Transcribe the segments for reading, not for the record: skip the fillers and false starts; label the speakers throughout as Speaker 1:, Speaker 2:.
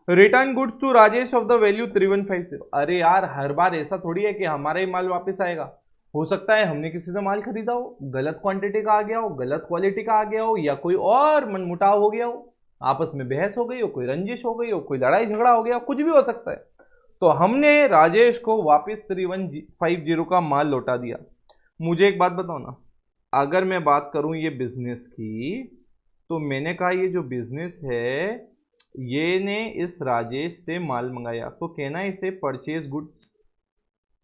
Speaker 1: Return goods to Rajesh of the value 3150। अरे यार हर बार ऐसा थोड़ी है कि हमारा ही माल वापस आएगा। हो सकता है हमने किसी से माल खरीदा हो, गलत क्वांटिटी का आ गया हो, गलत क्वालिटी का आ गया हो, या कोई और मनमुटाव हो गया हो, आपस में बहस हो गई हो, कोई रंजिश हो गई हो, कोई लड़ाई झगड़ा हो गया, कुछ भी हो सकता है। तो हमने राजेश को वापस 3150 का माल लौटा दिया। मुझे एक बात बताओ ना, अगर मैं बात करूं ये बिजनेस की, तो मैंने कहा ये जो बिजनेस है ये ने इस राजेश से माल मंगाया, तो कहना इसे परचेज गुड्स।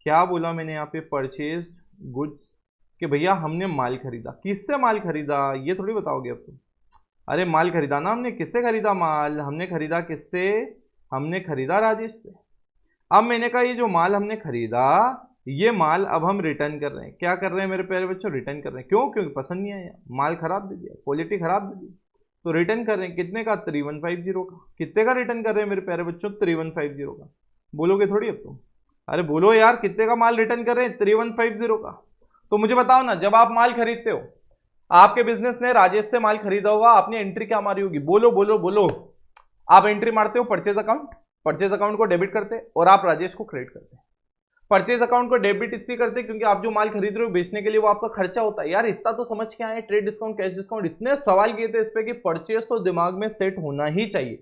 Speaker 1: क्या बोला मैंने यहाँ पे? Purchase goods. कि भैया हमने माल खरीदा। किससे माल खरीदा ये थोड़ी बताओगे अब तुम। अरे माल खरीदा ना हमने। किससे खरीदा माल? हमने खरीदा किससे? हमने खरीदा राजेश से। अब मैंने कहा ये जो माल हमने खरीदा, ये माल अब हम रिटर्न कर रहे हैं। क्या कर रहे हैं मेरे प्यारे बच्चों? रिटर्न कर रहे हैं। क्यों? क्योंकि पसंद नहीं आया, माल खराब दे दिया, क्वालिटी खराब दे दी, तो रिटर्न कर रहे हैं। कितने का? 3150 का। कितने का रिटर्न कर रहे हैं मेरे प्यारे बच्चों? 3150 का। बोलोगे थोड़ी अब तुम। अरे बोलो यार, कितने का माल रिटर्न कर रहे हैं? 3150 का। तो मुझे बताओ ना, जब आप माल खरीदते हो, आपके बिजनेस ने राजेश से माल खरीदा होगा, आपने एंट्री क्या मारी होगी? बोलो बोलो बोलो। आप एंट्री मारते हो परचेज अकाउंट। परचेज अकाउंट को डेबिट करते और आप राजेश को क्रेडिट करते। परचेज अकाउंट को डेबिट इसलिए करते क्योंकि आप जो माल खरीद रहे हो बेचने के लिए वो आपका खर्चा होता है। यार इतना तो समझ के आए, ट्रेड डिस्काउंट, कैश डिस्काउंट, इतने सवाल किए थे इस पे कि परचेज तो दिमाग में सेट होना ही चाहिए।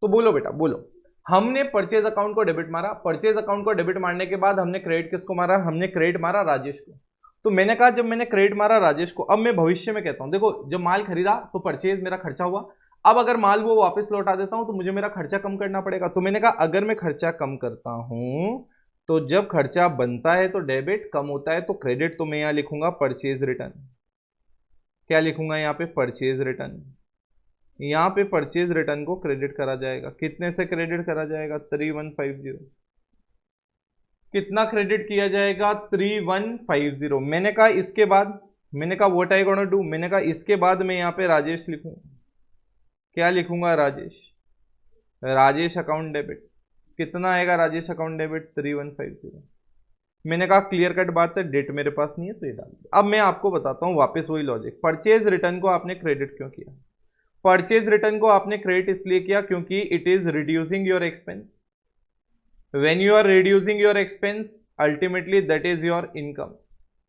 Speaker 1: तो बोलो बेटा बोलो। हमने परचेज अकाउंट को डेबिट मारा। परचेज अकाउंट को डेबिट मारने के बाद हमने क्रेडिट किसको मारा? हमने क्रेडिट मारा राजेश को। तो मैंने कहा जब मैंने क्रेडिट मारा राजेश को, अब मैं भविष्य में कहता हूं देखो, जब माल खरीदा तो परचेज मेरा खर्चा हुआ। अब अगर माल वो वापस लौटा देता हूं तो मुझे मेरा खर्चा कम करना पड़ेगा। तो मैंने कहा अगर मैं खर्चा कम करता हूं तो जब खर्चा बनता है तो डेबिट, कम होता है तो क्रेडिट। तो मैं यहां लिखूंगा परचेज रिटर्न। क्या लिखूंगा यहां पे? Purchase return. यहां पे परचेज रिटर्न को क्रेडिट करा जाएगा। कितने से क्रेडिट करा जाएगा? 3150। कितना क्रेडिट किया जाएगा? 3150। मैंने कहा इसके बाद, मैंने कहा व्हाट आई गोना डू, मैंने कहा इसके बाद मैं यहां पे राजेश लिखूं। क्या लिखूंगा? राजेश। Rajesh account debit. कितना आएगा राजेश अकाउंट डेबिट? 3150। मैंने कहा क्लियर कट बात है, डेट मेरे पास नहीं है तो ये डाल दो। अब मैं आपको बताता हूं वापस वही लॉजिक। परचेज रिटर्न को आपने क्रेडिट क्यों किया? परचेज रिटर्न को आपने क्रेडिट इसलिए किया क्योंकि it is reducing your expense. When you are reducing your expense ultimately that is your income.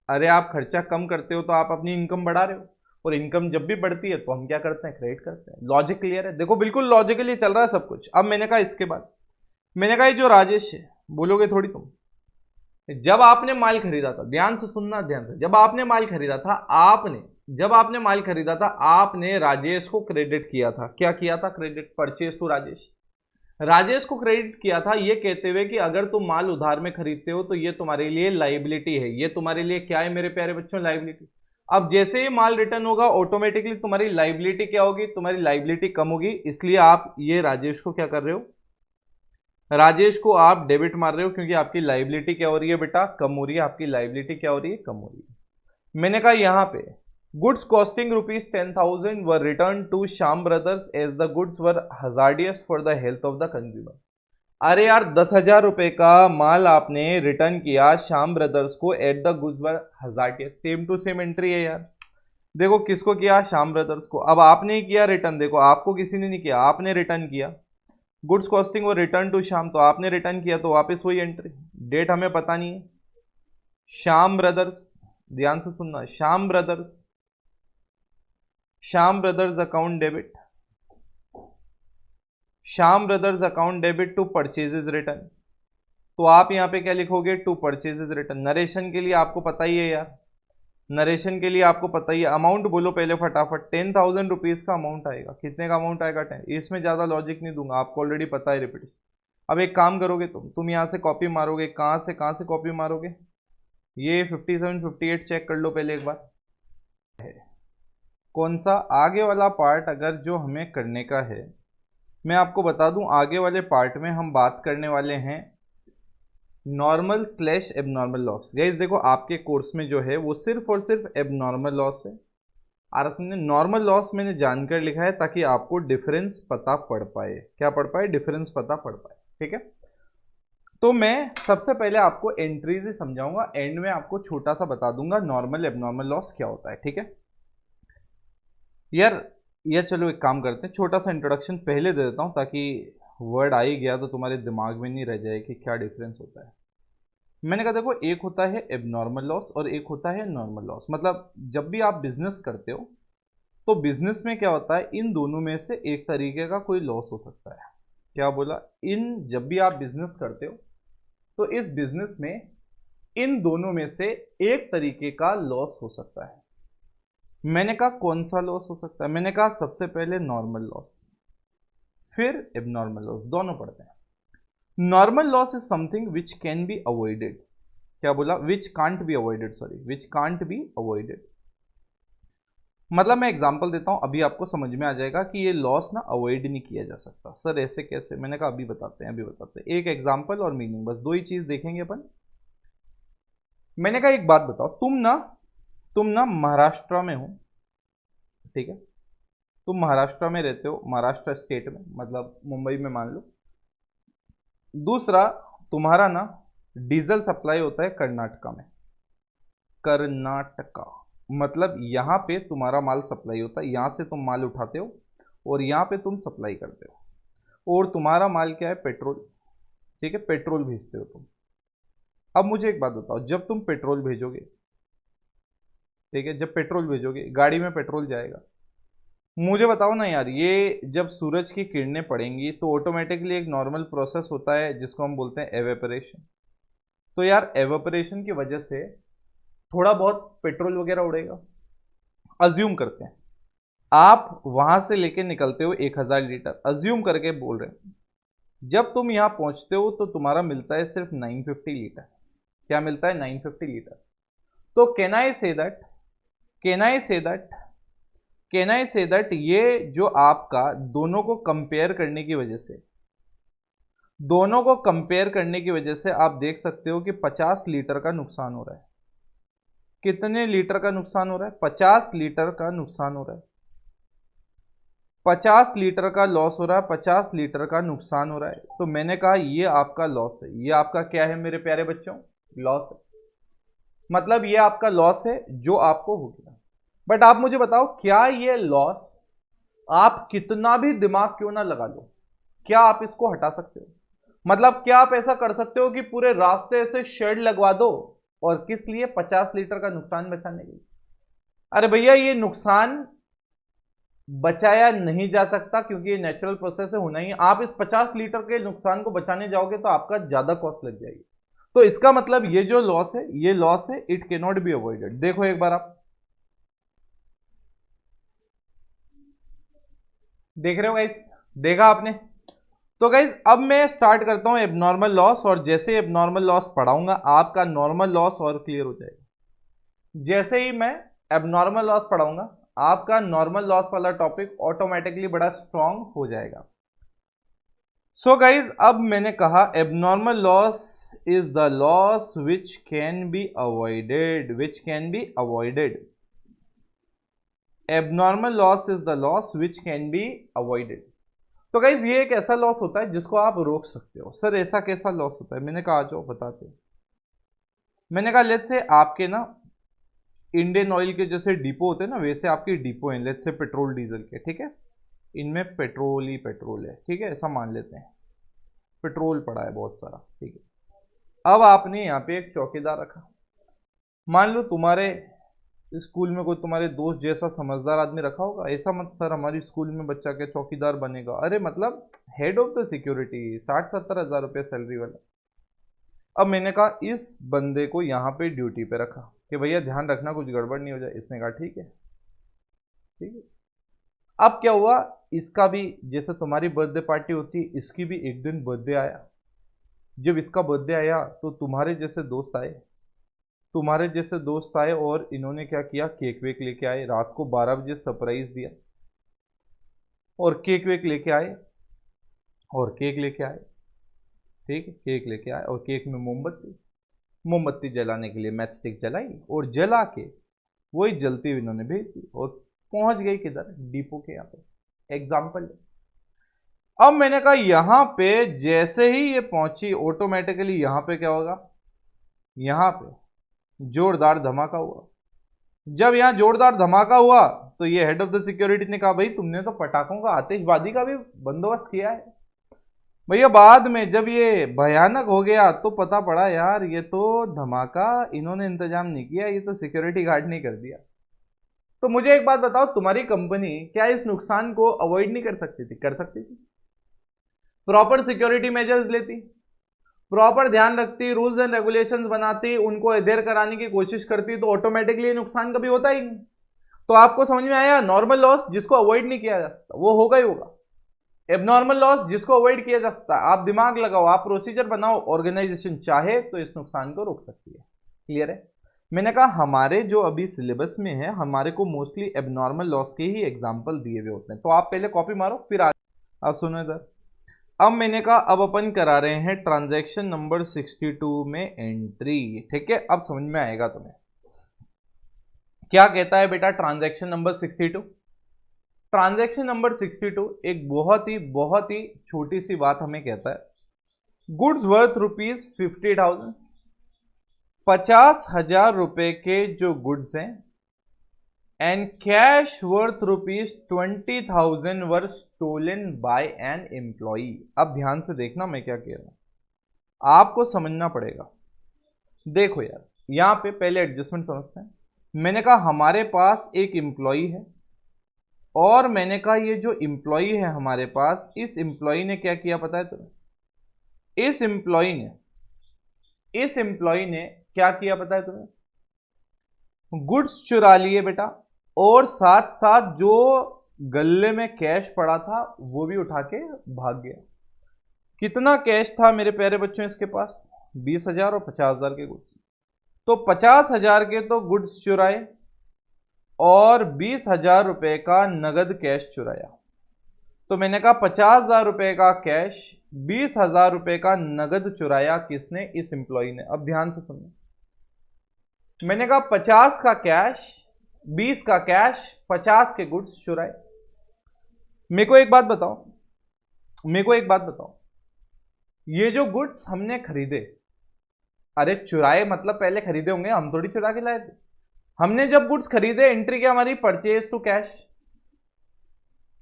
Speaker 1: अरे आप खर्चा कम करते हो तो आप अपनी इनकम बढ़ा रहे हो, और इनकम जब भी बढ़ती है तो हम क्या करते हैं? क्रेडिट करते हैं। लॉजिक क्लियर है? देखो बिल्कुल लॉजिकली चल रहा है सब कुछ। अब मैंने कहा इसके बाद, मैंने कहा ये जो राजेश है, बोलोगे थोड़ी तुम, जब आपने माल खरीदा था, ध्यान से सुनना ध्यान से, जब आपने माल खरीदा था, जब आपने माल खरीदा था आपने राजेश को क्रेडिट किया था। क्या किया था? Credit. Purchase to Rajesh. Rajesh को क्रेडिट किया था ये कहते हुए कि अगर तुम माल उधार में खरीदते हो तो ये तुम्हारे लिए लाइबिलिटी है। ये तुम्हारे लिए क्या है मेरे प्यारे बच्चों? लाइबिलिटी। अब जैसे ही माल रिटर्न होगा ऑटोमेटिकली तुम्हारी लाइबिलिटी क्या होगी? तुम्हारी लाइबिलिटी कम होगी। इसलिए आप ये राजेश को क्या कर रहे हो? राजेश को आप डेबिट मार रहे हो क्योंकि आपकी लाइबिलिटी क्या हो रही है बेटा? कम हो रही है। आपकी लाइबिलिटी क्या हो रही है? कम हो रही है। मैंने कहा यहां पे goods costing ₹10,000 were return to Shyam brothers as the goods were hazardous for the health of the consumer. अरे यार 10,000 रुपए का माल आपने रिटर्न किया श्याम ब्रदर्स को at the goods were hazardous. Same to same entry है यार। देखो किसको किया? श्याम ब्रदर्स को। अब आपने ही किया रिटर्न। देखो आपको किसी ने नहीं किया, आपने रिटर्न किया। गुड्स कॉस्टिंग वो रिटर्न टू श्याम, तो आपने रिटर्न किया तो वापस वही एंट्री। डेट हमें पता नहीं है। श्याम ब्रदर्स, ध्यान से सुनना, Shyam brothers account debit, Shyam brothers account debit to purchases return. तो आप यहां पे क्या लिखोगे? To purchases return. नरेशन के लिए आपको पता ही है यार, नरेशन के लिए आपको पता ही है। अमाउंट बोलो पहले फटाफट। 10,000 रुपीज का अमाउंट आएगा। कितने का अमाउंट आएगा? 10। इसमें ज्यादा लॉजिक नहीं दूंगा, आपको ऑलरेडी पता है रिपीटेशन। अब एक काम करोगे तुम यहां से कॉपी मारोगे। कहां से कॉपी मारोगे? ये 57 58 चेक कर लो पहले एक बार। कौन सा? आगे वाला पार्ट अगर जो हमें करने का है, मैं आपको बता दूं आगे वाले पार्ट में हम बात करने वाले हैं normal slash abnormal loss. Guys देखो आपके कोर्स में जो है वो सिर्फ और सिर्फ एबनॉर्मल लॉस है। और समझे, नॉर्मल लॉस मैंने जानकर लिखा है ताकि आपको डिफरेंस पता पड़ पाए। क्या पड़ पाए? डिफरेंस पता पड़ पाए। ठीक है, तो मैं सबसे पहले आपको एंट्रीज ही समझाऊंगा, एंड में आपको छोटा सा बता दूंगा नॉर्मल एबनॉर्मल लॉस क्या होता है। ठीक है यार, चलो एक काम करते हैं, छोटा सा इंट्रोडक्शन पहले दे देता हूं ताकि वर्ड आ ही गया तो तुम्हारे दिमाग में नहीं रह जाए कि क्या डिफरेंस होता है। मैंने कहा देखो, एक होता है एबनॉर्मल लॉस और एक होता है नॉर्मल लॉस। मतलब जब भी आप बिजनेस करते हो तो बिजनेस में क्या होता है, इन दोनों में से एक तरीके का कोई लॉस हो सकता है। क्या बोला? जब भी आप बिजनेस करते हो तो इस बिजनेस में इन दोनों में से एक तरीके का लॉस हो सकता है। मैंने कहा कौन सा लॉस हो सकता है? मैंने कहा सबसे पहले नॉर्मल लॉस, फिर एबनॉर्मल लॉस, दोनों पढ़ते हैं। Normal loss is something which can be avoided. क्या बोला? Which can't be avoided, sorry, which can't be avoided. मतलब मैं एग्जांपल देता हूं, अभी आपको समझ में आ जाएगा कि ये लॉस ना अवॉइड नहीं किया जा सकता। सर ऐसे कैसे? मैंने कहा अभी बताते हैं, अभी बताते हैं। एक एग्जांपल और मीनिंग, बस दो ही चीज देखेंगे अपन। मैंने कहा एक बात बताओ, तुम ना महाराष्ट्र में हो, ठीक है? तुम महाराष्ट्र में रहते हो, महाराष्ट्र स्टेट में, मतलब मुंबई में मान लो। दूसरा, तुम्हारा ना डीजल सप्लाई होता है कर्नाटका में। कर्नाटका मतलब यहां पे तुम्हारा माल सप्लाई होता है, यहां से तुम माल उठाते हो और यहां पे तुम सप्लाई करते हो। और तुम्हारा माल क्या है? पेट्रोल, ठीक है? पेट्रोल भेजते हो तुम। अब मुझे एक बात बताओ, जब तुम पेट्रोल भेजोगे, ठीक है, जब पेट्रोल भेजोगे, गाड़ी में पेट्रोल जाएगा। मुझे बताओ ना यार, ये जब सूरज की किरणें पड़ेंगी तो ऑटोमेटिकली एक नॉर्मल प्रोसेस होता है जिसको हम बोलते हैं एवेपोरेशन। तो यार एवेपोरेशन की वजह से थोड़ा बहुत पेट्रोल वगैरह उड़ेगा। अज्यूम करते हैं आप वहां से लेके निकलते हो 1000 लीटर, अज्यूम करके बोल रहे हैं। जब तुम यहां पहुंचते हो तो तुम्हारा मिलता है सिर्फ 950 लीटर। क्या मिलता है? 950 लीटर। तो can I say that can I say that ये जो आपका दोनों को कंपेयर करने की वजह से आप देख सकते हो कि 50 लीटर का नुकसान हो रहा है। कितने लीटर का नुकसान हो रहा है? 50 लीटर का नुकसान हो रहा है। 50 लीटर का लॉस हो रहा है, 50 लीटर का नुकसान हो रहा है। तो मैंने कहा ये आपका लॉस है। ये आपका क्या है मेरे प्यारे बच्चों? लॉस है। मतलब ये आपका लॉस है जो आपको हो गया। बट आप मुझे बताओ, क्या ये लॉस आप कितना भी दिमाग क्यों ना लगा लो, क्या आप इसको हटा सकते हो? मतलब क्या आप ऐसा कर सकते हो कि पूरे रास्ते से शेड लगवा दो, और किस लिए? 50 लीटर का नुकसान बचाने के लिए। अरे भैया, ये नुकसान बचाया नहीं जा सकता क्योंकि ये नेचुरल प्रोसेस है, होना ही। आप इस 50 लीटर के नुकसान को बचाने जाओगे तो आपका ज्यादा कॉस्ट लग जाएगी। तो इसका मतलब ये जो लॉस है, ये लॉस है, it can not be avoided. देखो एक बार आप देख रहे हो गाइस, देखा आपने? तो गाइज अब मैं स्टार्ट करता हूं एबनॉर्मल लॉस, और जैसे एबनॉर्मल लॉस पढ़ाऊंगा आपका नॉर्मल लॉस और क्लियर हो जाएगा। जैसे ही मैं एबनॉर्मल लॉस पढ़ाऊंगा आपका नॉर्मल लॉस वाला टॉपिक ऑटोमेटिकली बड़ा स्ट्रांग हो जाएगा। सो गाइज अब मैंने कहा abnormal loss is the loss which can be avoided, which can be avoided. Abnormal loss is the loss which can be avoided. तो गाइज ये एक ऐसा लॉस होता है जिसको आप रोक सकते हो। सर ऐसा कैसा लॉस होता है? मैंने कहा आ जाओ बताते हैं। मैंने कहा लेट्स से आपके ना इंडियन ऑयल के जैसे डिपो होते हैं ना, वैसे आपके डिपो हैं, लेट्स से पेट्रोल डीजल के, ठीक है? इनमें पेट्रोल ही पेट्रोल है, ठीक है? ऐसा मान लेते हैं, पेट्रोल पड़ा है बहुत सारा, ठीक है? अब आपने यहाँ पे एक चौकीदार रखा। मान लो तुम्हारे स्कूल में कोई तुम्हारे दोस्त जैसा समझदार आदमी रखा होगा। ऐसा मत सर हमारी स्कूल में बच्चा क्या चौकीदार बनेगा? अरे मतलब हेड ऑफ द सिक्योरिटी, 60-70 हज़ार रुपये सैलरी वाला। अब मैंने कहा इस बंदे को यहाँ पे ड्यूटी पे रखा कि भैया ध्यान रखना कुछ गड़बड़ नहीं हो जाए। इसने कहा ठीक है, ठीक है। अब क्या हुआ, इसका भी जैसे तुम्हारी बर्थडे पार्टी होती है, इसकी भी एक दिन बर्थडे आया। जब इसका बर्थडे आया तो तुम्हारे जैसे दोस्त आए और इन्होंने क्या किया, केक वेक लेके आए। रात को 12 बजे सरप्राइज दिया और केक वेक लेके आए, और केक लेके आए, ठीक है? केक लेके आए और केक में मोमबत्ती जलाने के लिए मैच स्टिक जलाई, और जला के वही जलती हुई इन्होंने भेज दी और पहुंच गई किधर? डिपो के यहाँ पे। एग्जाम्पल। अब मैंने कहा यहां पे जैसे ही ये पहुंची ऑटोमेटिकली यहां पे क्या होगा? यहां पे जोरदार धमाका हुआ। जब यहां जोरदार धमाका हुआ तो ये हेड ऑफ द सिक्योरिटी ने कहा भाई तुमने तो पटाखों का, आतिशबाजी का भी बंदोबस्त किया है। भैया बाद में जब ये भयानक हो गया तो पता पड़ा यार ये तो धमाका इन्होंने इंतजाम नहीं किया, ये तो सिक्योरिटी गार्ड ने कर दिया। तो मुझे एक बात बताओ, तुम्हारी कंपनी क्या इस नुकसान को अवॉइड नहीं कर सकती थी? कर सकती थी। प्रॉपर सिक्योरिटी मेजर्स लेती, प्रॉपर ध्यान रखती, रूल्स एंड रेगुलेशंस बनाती, उनको अडेयर कराने की कोशिश करती, तो ऑटोमेटिकली नुकसान कभी होता ही नहीं। तो आपको समझ में आया, नॉर्मल लॉस जिसको अवॉइड नहीं किया जा सकता वो होगा ही होगा, एबनॉर्मल लॉस जिसको अवॉइड किया जा सकता है। आप दिमाग लगाओ, आप प्रोसीजर बनाओ, ऑर्गेनाइजेशन चाहे तो इस नुकसान को रोक सकती है। क्लियर है? मैंने कहा हमारे जो अभी सिलेबस में है हमारे को मोस्टली एबनॉर्मल लॉस के ही एग्जांपल दिए हुए होते हैं, तो आप पहले कॉपी मारो फिर आप सुनो इधर। अब मैंने कहा अब अपन करा रहे हैं ट्रांजैक्शन नंबर 62 में एंट्री। ठीक है, अब समझ में आएगा तुम्हें क्या कहता है बेटा ट्रांजैक्शन नंबर 62। ट्रांजैक्शन नंबर 62 एक बहुत ही छोटी सी बात हमें कहता है, गुड्स वर्थ ₹50,000, 50,000 रुपए के जो गुड्स हैं, and cash worth ₹20,000 were stolen by an employee. अब ध्यान से देखना मैं क्या कह रहा हूं, आपको समझना पड़ेगा। देखो यार, यहां पे पहले एडजस्टमेंट समझते हैं। मैंने कहा हमारे पास एक एम्प्लॉई है, और मैंने कहा ये जो एम्प्लॉई है हमारे पास, इस एम्प्लॉई ने क्या किया पता है तुम्हें? इस एम्प्लॉई ने क्या किया पता है तुम्हें? गुड्स चुरा लिए बेटा, और साथ साथ जो गल्ले में कैश पड़ा था वो भी उठा के भाग गया। कितना कैश था मेरे प्यारे बच्चों इसके पास? 20,000 और 50,000 के गुड्स। तो 50,000 के तो गुड्स चुराए और 20,000 रुपए का नगद कैश चुराया। तो मैंने कहा 50,000 रुपए का कैश, 20,000 रुपए का नगद चुराया किसने? इस एम्प्लॉय ने। अब ध्यान से सुनो, मैंने कहा 50 का कैश, 20 का कैश, 50 के गुड्स चुराए। मेरे को एक बात बताओ, ये जो गुड्स हमने खरीदे, अरे चुराए मतलब पहले खरीदे होंगे, हम थोड़ी चुरा के लाए थे। हमने जब गुड्स खरीदे एंट्री क्या हमारी? Purchase to cash.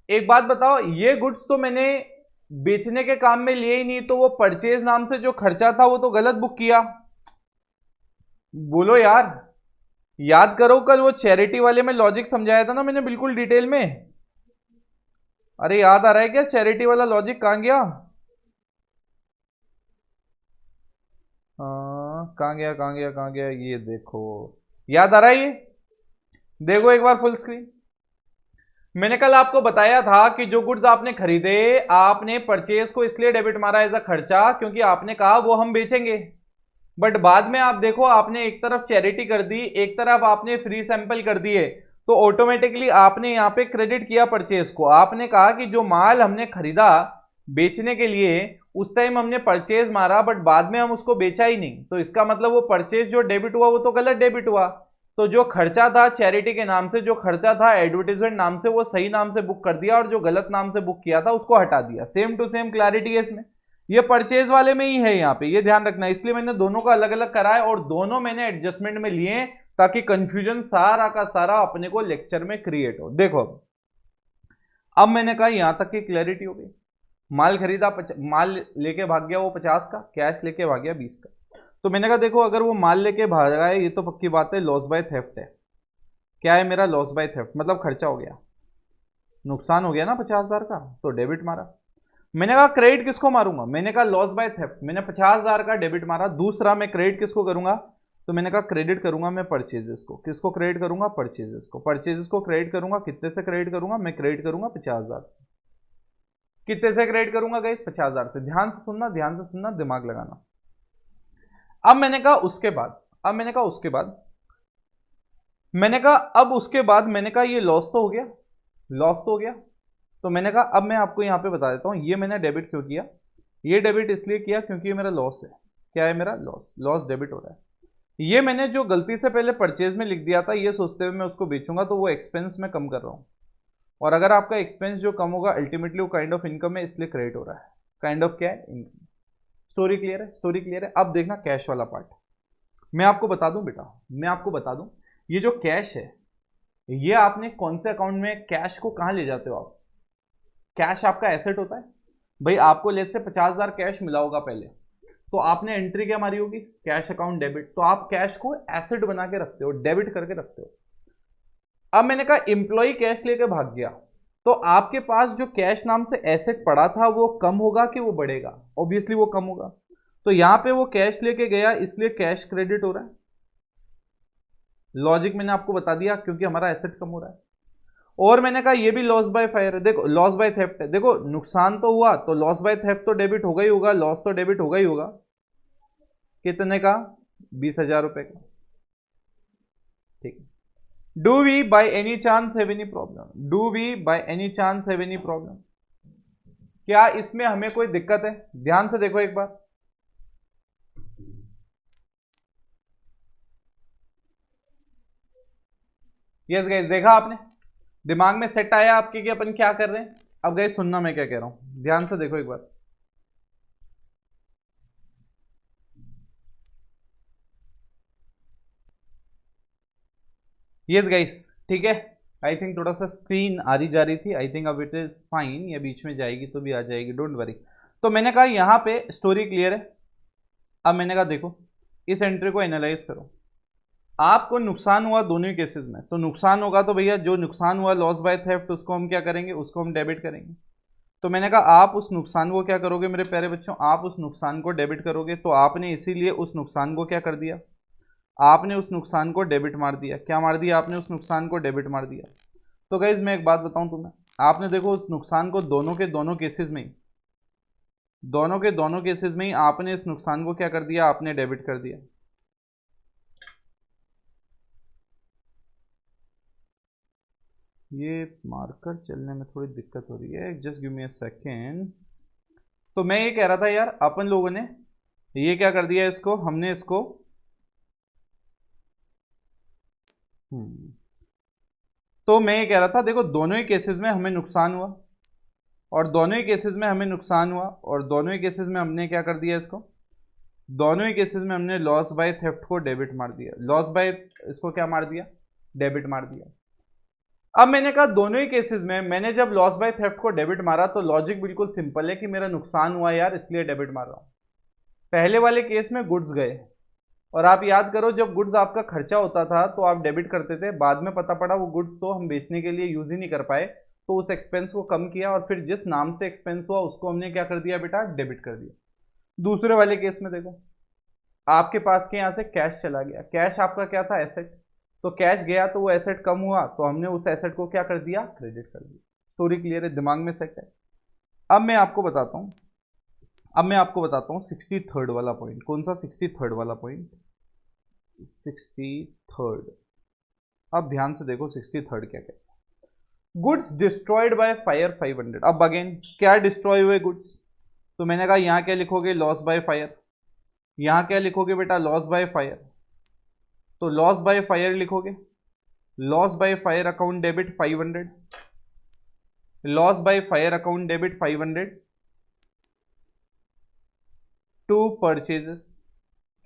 Speaker 1: एक बात बताओ, ये गुड्स तो मैंने बेचने के काम में लिए ही नहीं, तो वो परचेज नाम से जो खर्चा था वो तो गलत बुक किया। बोलो यार, याद करो कल वो चैरिटी वाले में लॉजिक समझाया था ना मैंने बिल्कुल डिटेल में। अरे याद आ रहा है क्या? चैरिटी वाला लॉजिक कहां गया? कहां गया? ये देखो, याद आ रहा है? ये देखो एक बार फुल स्क्रीन। मैंने कल आपको बताया था कि जो गुड्स आपने खरीदे, आपने परचेज को इसलिए डेबिट मारा एज अ खर्चा क्योंकि आपने कहा वो हम बेचेंगे। बट बाद में आप देखो, आपने एक तरफ चैरिटी कर दी, एक तरफ आपने फ्री सैंपल कर दिए, तो ऑटोमेटिकली आपने यहां पे क्रेडिट किया परचेज को। आपने कहा कि जो माल हमने खरीदा बेचने के लिए उस टाइम हमने परचेज मारा, बट बाद में हम उसको बेचा ही नहीं, तो इसका मतलब वो परचेज जो डेबिट हुआ वो तो गलत डेबिट हुआ। तो जो खर्चा था चैरिटी के नाम से, जो खर्चा था एडवर्टाइजमेंट नाम से, वो सही नाम से बुक कर दिया, और जो गलत नाम से बुक किया था उसको हटा दिया। सेम टू सेम क्लैरिटी है इसमें, ये परचेज वाले में ही है यहाँ पे, ये ध्यान रखना। इसलिए मैंने दोनों का अलग अलग करा है और दोनों मैंने एडजस्टमेंट में लिए ताकि कंफ्यूजन सारा का सारा अपने को लेक्चर में क्रिएट हो। देखो अब मैंने कहा यहां तक की क्लैरिटी हो गई। माल खरीदा, माल लेके भाग गया वो 50 का, कैश लेके भाग गया 20 का। तो मैंने कहा देखो अगर वो माल लेके भागा है ये तो पक्की बात है लॉस बाय थेफ्ट है। क्या है मेरा? लॉस बाय थेफ्ट, मतलब खर्चा हो गया, नुकसान हो गया ना 50,000 का, तो डेबिट मारा। मैंने कहा क्रेडिट किसको मारूंगा? मैंने कहा लॉस बाय थेफ्ट, मैंने 50,000 का डेबिट मारा। दूसरा मैं क्रेडिट किसको करूंगा? तो मैंने कहा क्रेडिट करूंगा मैं परचेजेस को। किसको क्रेडिट करूंगा? परचेजेस को। परचेजेस को क्रेडिट करूंगा, कितने से क्रेडिट करूंगा? मैं क्रेडिट करूंगा 50,000 से। कितने से क्रेडिट करूंगा गाइस? 50,000 से। ध्यान से सुनना, ध्यान से सुनना, दिमाग लगाना। अब मैंने कहा उसके बाद, मैंने कहा अब उसके बाद मैंने कहा ये लॉस तो हो गया, तो मैंने कहा अब मैं आपको यहां पे बता देता हूं ये मैंने डेबिट क्यों किया। ये डेबिट इसलिए किया क्योंकि ये मेरा लॉस है। क्या है मेरा? लॉस डेबिट हो रहा है। ये मैंने जो गलती से पहले परचेज में लिख दिया था, ये सोचते हुए मैं उसको बेचूंगा, तो वो एक्सपेंस में कम कर रहा हूं। और अगर आपका एक्सपेंस जो कम होगा अल्टीमेटली वो काइंड ऑफ इनकम है, इसलिए क्रेडिट हो रहा है। काइंड ऑफ क्या है? इनकम। स्टोरी क्लियर है? अब देखना कैश वाला पार्ट। मैं आपको बता दूं बेटा, ये जो कैश है ये आपने कौन से अकाउंट में, कैश को कहां ले जाते हो आप? कैश आपका एसेट होता है, भाई आपको लेट से 50,000 कैश मिला होगा पहले, तो आपने एंट्री क्या मारी होगी, कैश अकाउंट डेबिट, तो आप कैश को एसेट बना के रखते हो, डेबिट करके रखते हो। अब मैंने कहा एम्प्लॉय कैश लेके भाग गया, तो आपके पास जो कैश नाम से एसेट पड़ा था वो कम होगा कि वो बढ़ेगा, ऑब्वियसली वो कम होगा। तो यहां पे वो कैश लेके गया इसलिए कैश क्रेडिट हो रहा है, लॉजिक मैंने आपको बता दिया, क्योंकि हमारा एसेट कम हो रहा है। और मैंने कहा ये भी लॉस बाय फायर है, देखो लॉस बाय थेफ्ट है, देखो नुकसान तो हुआ तो लॉस बाय थेफ्ट तो डेबिट होगा ही होगा, लॉस तो डेबिट होगा ही होगा। कितने का, 20,000 रुपए का, ठीक है। Do we by any chance have any problem, do we by any chance have any problem, क्या इसमें हमें कोई दिक्कत है, ध्यान से देखो एक बार। यस गाइस, देखा आपने, दिमाग में सेट आया आपके कि अपन क्या कर रहे हैं। अब गाइस सुनना मैं क्या कह रहा हूं, ध्यान से देखो एक बार। यस गाइस, ठीक है। आई थिंक थोड़ा सा स्क्रीन आ रही जा रही थी, आई थिंक अब इट इज फाइन, या बीच में जाएगी तो भी आ जाएगी, डोंट वरी। तो मैंने कहा यहां पे स्टोरी क्लियर है। अब मैंने कहा देखो इस एंट्री को एनालाइज करो, आपको नुकसान हुआ दोनों ही केसेस में, तो नुकसान होगा तो भैया जो नुकसान हुआ लॉस बाय थेफ्ट उसको हम क्या करेंगे, उसको हम डेबिट करेंगे। तो मैंने कहा आप उस नुकसान को क्या करोगे मेरे प्यारे बच्चों, आप उस नुकसान को डेबिट करोगे, तो आपने इसीलिए उस नुकसान को क्या कर दिया, आपने उस नुकसान को डेबिट मार दिया। क्या मार दिया आपने, उस नुकसान को डेबिट मार दिया। तो गाइज मैं एक बात बताऊं तुम्हें, आपने देखो उस नुकसान को दोनों के दोनों केसेस में ही, दोनों के दोनों केसेस में ही आपने इस नुकसान को क्या कर दिया, आपने डेबिट कर दिया। ये मार्कर चलने में थोड़ी दिक्कत हो रही है, just give me a second. तो मैं ये कह रहा था यार, अपन लोगों ने ये क्या कर दिया, इसको हमने इसको तो मैं ये कह रहा था देखो दोनों ही केसेस में हमें नुकसान हुआ, और दोनों ही केसेस में हमें नुकसान हुआ, और दोनों ही केसेस में हमने क्या कर दिया इसको, दोनों ही केसेस में हमने लॉस बाय थेफ्ट को डेबिट मार दिया, लॉस बाय इसको क्या मार दिया, डेबिट मार दिया। अब मैंने कहा दोनों ही केसेस में मैंने जब लॉस बाय थेफ्ट को डेबिट मारा तो लॉजिक बिल्कुल सिंपल है कि मेरा नुकसान हुआ यार इसलिए डेबिट मार रहा हूं। पहले वाले केस में गुड्स गए, और आप याद करो जब गुड्स आपका खर्चा होता था तो आप डेबिट करते थे, बाद में पता पड़ा वो गुड्स तो हम बेचने के लिए यूज ही नहीं कर पाए, तो उस एक्सपेंस को कम किया और फिर जिस नाम से एक्सपेंस हुआ उसको हमने क्या कर दिया बेटा, डेबिट कर दिया। दूसरे वाले केस में देखो आपके पास के यहां से कैश चला गया, कैश आपका क्या था, एसेट, तो कैश गया तो वो एसेट कम हुआ, तो हमने उस एसेट को क्या कर दिया, क्रेडिट कर दिया। स्टोरी क्लियर है, दिमाग में सेट है। अब मैं आपको बताता हूं, अब मैं आपको बताता हूं 63rd वाला पॉइंट, कौन सा 63rd वाला पॉइंट, 63rd। अब ध्यान से देखो 63rd क्या कहता है, गुड्स डिस्ट्रॉयड बाय फायर 500। अब अगेन क्या डिस्ट्रॉय हुए गुड्स, तो मैंने कहा यहां क्या लिखोगे, लॉस बाय फायर, यहां क्या लिखोगे बेटा, लॉस बाय फायर, तो लॉस बाय फायर लिखोगे, loss by fire account debit 500, loss by fire account debit 500 to purchases,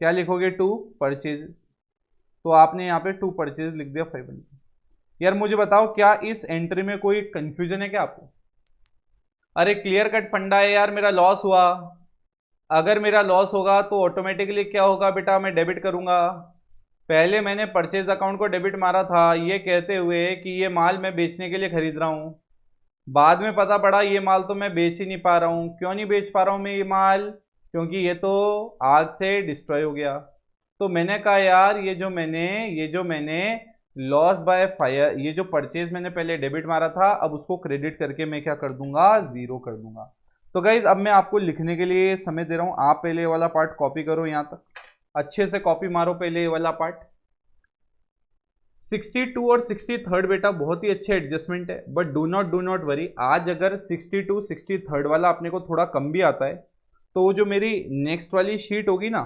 Speaker 1: क्या लिखोगे, टू परचेजेस, तो आपने यहां पे टू परचेज लिख दिया 500। यार मुझे बताओ क्या इस एंट्री में कोई कंफ्यूजन है क्या आपको, अरे क्लियर कट फंडा है यार, मेरा लॉस हुआ, अगर मेरा लॉस होगा तो ऑटोमेटिकली क्या होगा बेटा, मैं डेबिट करूंगा। पहले मैंने परचेज अकाउंट को डेबिट मारा था ये कहते हुए कि ये माल मैं बेचने के लिए खरीद रहा हूं, बाद में पता पड़ा ये माल तो मैं बेच ही नहीं पा रहा हूं। क्यों नहीं बेच पा रहा हूं मैं ये माल, क्योंकि ये तो आग से डिस्ट्रॉय हो गया। तो मैंने कहा यार ये जो मैंने लॉस बाय फायर, ये जो परचेज मैंने पहले डेबिट मारा था अब उसको क्रेडिट करके मैं क्या कर दूंगा, जीरो कर दूंगा। तो गाइज अब मैं आपको लिखने के लिए समय दे रहा हूं, आप पहले ये वाला पार्ट कॉपी करो, यहां तक अच्छे से कॉपी मारो पहले ये वाला पार्ट। 62 और 63rd बेटा बहुत ही अच्छे एडजस्टमेंट है, बट डू नॉट वरी, आज अगर 62 63rd वाला अपने को थोड़ा कम भी आता है तो वो जो मेरी नेक्स्ट वाली शीट होगी ना,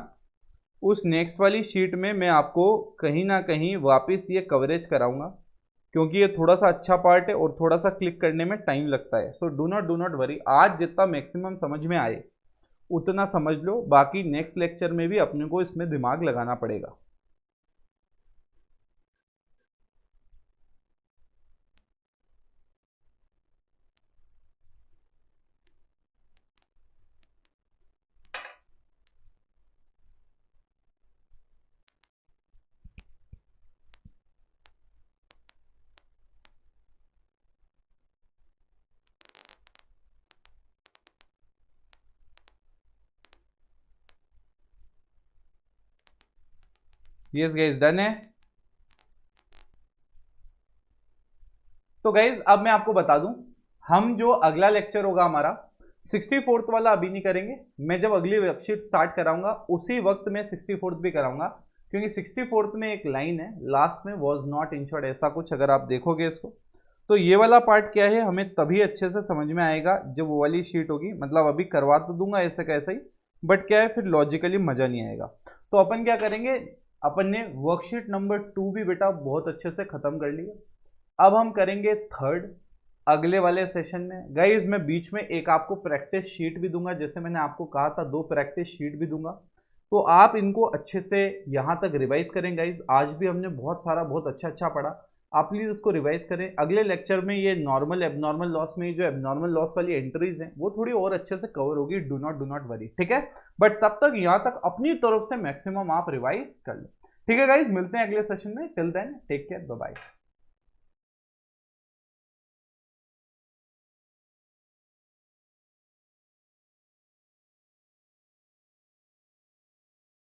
Speaker 1: उस नेक्स्ट वाली शीट में मैं आपको कहीं ना कहीं वापस ये कवरेज कराऊंगा, क्योंकि ये थोड़ा सा अच्छा पार्ट है और थोड़ा सा क्लिक करने में टाइम लगता है। सो डू नॉट वरी, आज जितना मैक्सिमम समझ में आए उतना समझ लो, बाकी नेक्स्ट लेक्चर में भी अपने को इसमें दिमाग लगाना पड़ेगा। यस गाइज डन है। तो गाइज अब मैं आपको बता दूं, हम जो अगला लेक्चर होगा हमारा 64th वाला अभी नहीं करेंगे। मैं जब अगली वर्कशीट स्टार्ट कराऊंगा उसी वक्त मैं 64th भी कराऊंगा, क्योंकि 64th में एक लाइन है लास्ट में, वॉज नॉट इंश्योर्ड, ऐसा कुछ अगर आप देखोगे इसको तो ये वाला पार्ट क्या है हमें तभी अच्छे से समझ में आएगा जब वो वाली शीट होगी। मतलब अभी करवा तो दूंगा ऐसे कैसे ही, बट क्या है फिर लॉजिकली मजा नहीं आएगा। तो अपन क्या करेंगे, अपन ने वर्कशीट नंबर 2 भी बेटा बहुत अच्छे से खत्म कर लिया। अब हम करेंगे थर्ड अगले वाले सेशन में। गाइज मैं बीच में एक आपको प्रैक्टिस शीट भी दूंगा, जैसे मैंने आपको कहा था 2 प्रैक्टिस शीट भी दूंगा, तो आप इनको अच्छे से यहाँ तक रिवाइज करें। गाइज आज भी हमने बहुत सारा बहुत अच्छा पढ़ा, आप प्लीज इसको रिवाइज करें। अगले लेक्चर में ये नॉर्मल एबनॉर्मल लॉस में जो एबनॉर्मल लॉस वाली एंट्रीज हैं वो थोड़ी और अच्छे से कवर होगी, डू नॉट वरी, ठीक है। बट तब तक यहाँ तक अपनी तरफ से मैक्सिमम आप रिवाइज कर लें, ठीक है गाइज। मिलते हैं अगले सेशन में, till then take care, bye bye.